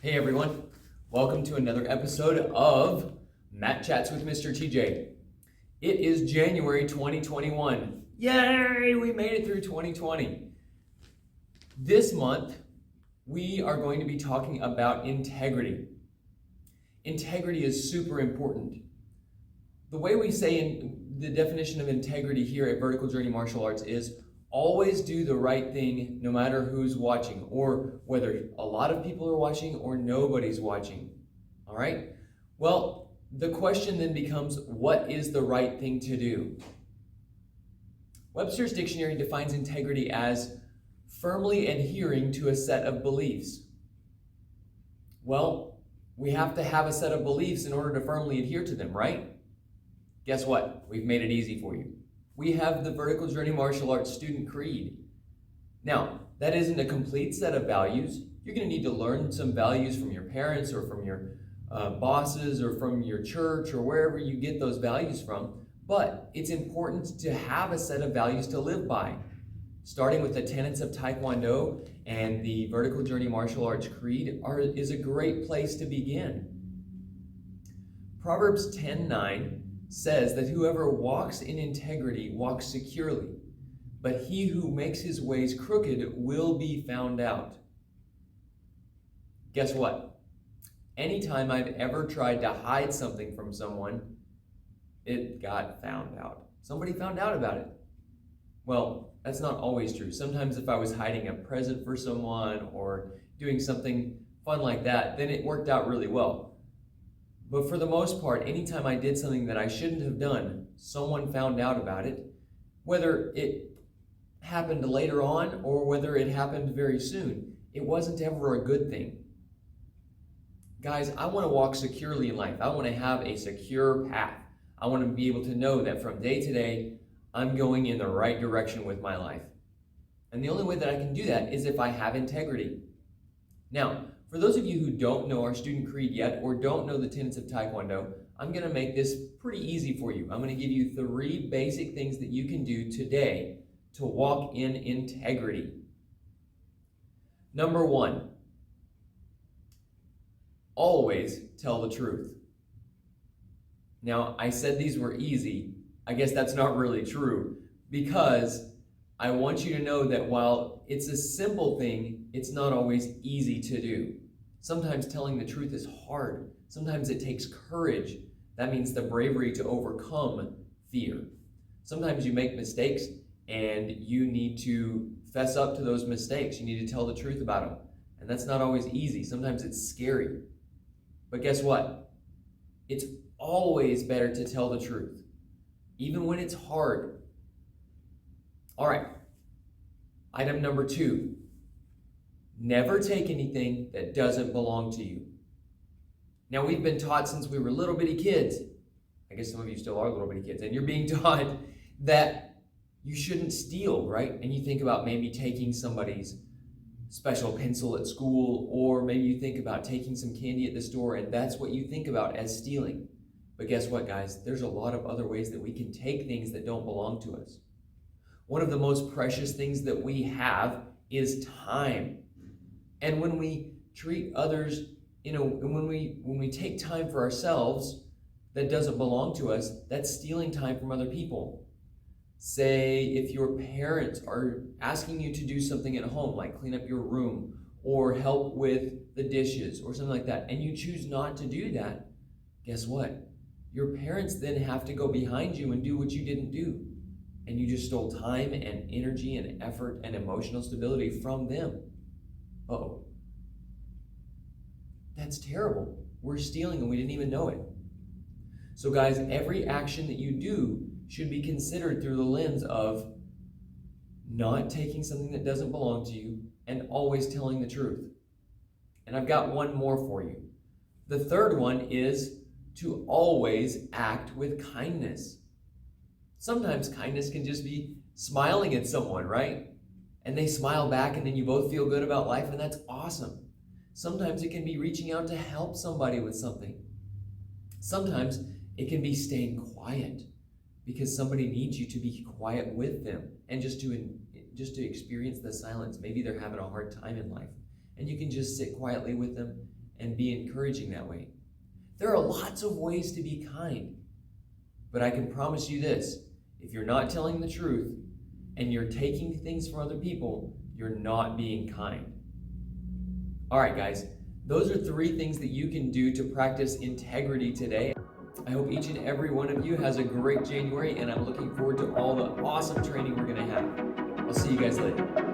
Hey everyone, welcome to another episode of Matt Chats with Mr. TJ. It is January 2021. Yay, we made it through 2020. This month, we are going to be talking about integrity. Integrity is super important. The way we say in the definition of integrity here at Vertical Journey Martial Arts is always do the right thing no matter who's watching, or whether a lot of people are watching or nobody's watching. All right? Well, the question then becomes, what is the right thing to do? Webster's dictionary defines integrity as firmly adhering to a set of beliefs. Well, we have to have a set of beliefs in order to firmly adhere to them, right? Guess what? We've made it easy for you. We have the Vertical Journey Martial Arts Student Creed. Now, that isn't a complete set of values. You're going to need to learn some values from your parents or from your bosses or from your church or wherever you get those values from. But it's important to have a set of values to live by. Starting with the tenets of Taekwondo and the Vertical Journey Martial Arts Creed is a great place to begin. Proverbs 10:9 says that whoever walks in integrity walks securely, but he who makes his ways crooked will be found out. Guess what? Anytime I've ever tried to hide something from someone, it got found out. Somebody found out about it. Well, that's not always true. Sometimes if I was hiding a present for someone or doing something fun like that, then it worked out really well. But for the most part, anytime I did something that I shouldn't have done, someone found out about it, whether it happened later on or whether it happened very soon. It wasn't ever a good thing. Guys, I want to walk securely in life. I want to have a secure path. I want to be able to know that from day to day, I'm going in the right direction with my life. And the only way that I can do that is if I have integrity. Now, for those of you who don't know our student creed yet or don't know the tenets of Taekwondo, I'm going to make this pretty easy for you. I'm going to give you 3 basic things that you can do today to walk in integrity. Number 1, always tell the truth. Now, I said these were easy. I guess that's not really true, because I want you to know that while it's a simple thing, it's not always easy to do. Sometimes telling the truth is hard. Sometimes it takes courage. That means the bravery to overcome fear. Sometimes you make mistakes and you need to fess up to those mistakes. You need to tell the truth about them. And that's not always easy. Sometimes it's scary. But guess what? It's always better to tell the truth, even when it's hard. All right. Item number 2. Never take anything that doesn't belong to you. Now, we've been taught since we were little bitty kids, I guess some of you still are little bitty kids, and you're being taught that you shouldn't steal, right? And you think about maybe taking somebody's special pencil at school, or maybe you think about taking some candy at the store, and that's what you think about as stealing. But guess what, guys? There's a lot of other ways that we can take things that don't belong to us. One of the most precious things that we have is time. And when we treat others, when we take time for ourselves that doesn't belong to us, that's stealing time from other people. Say if your parents are asking you to do something at home, like clean up your room or help with the dishes or something like that, and you choose not to do that, guess what? Your parents then have to go behind you and do what you didn't do. And you just stole time and energy and effort and emotional stability from them. Uh-oh. That's terrible. We're stealing and we didn't even know it. So guys, every action that you do should be considered through the lens of not taking something that doesn't belong to you and always telling the truth. And I've got one more for you. The third one is to always act with kindness. Sometimes kindness can just be smiling at someone, right? And they smile back and then you both feel good about life, and that's awesome. Sometimes it can be reaching out to help somebody with something. Sometimes it can be staying quiet because somebody needs you to be quiet with them and just to experience the silence. Maybe they're having a hard time in life and you can just sit quietly with them and be encouraging that way. There are lots of ways to be kind, but I can promise you this: if you're not telling the truth and you're taking things from other people, you're not being kind. All right, guys, those are 3 things that you can do to practice integrity today. I hope each and every one of you has a great January, and I'm looking forward to all the awesome training we're going to have. I'll see you guys later.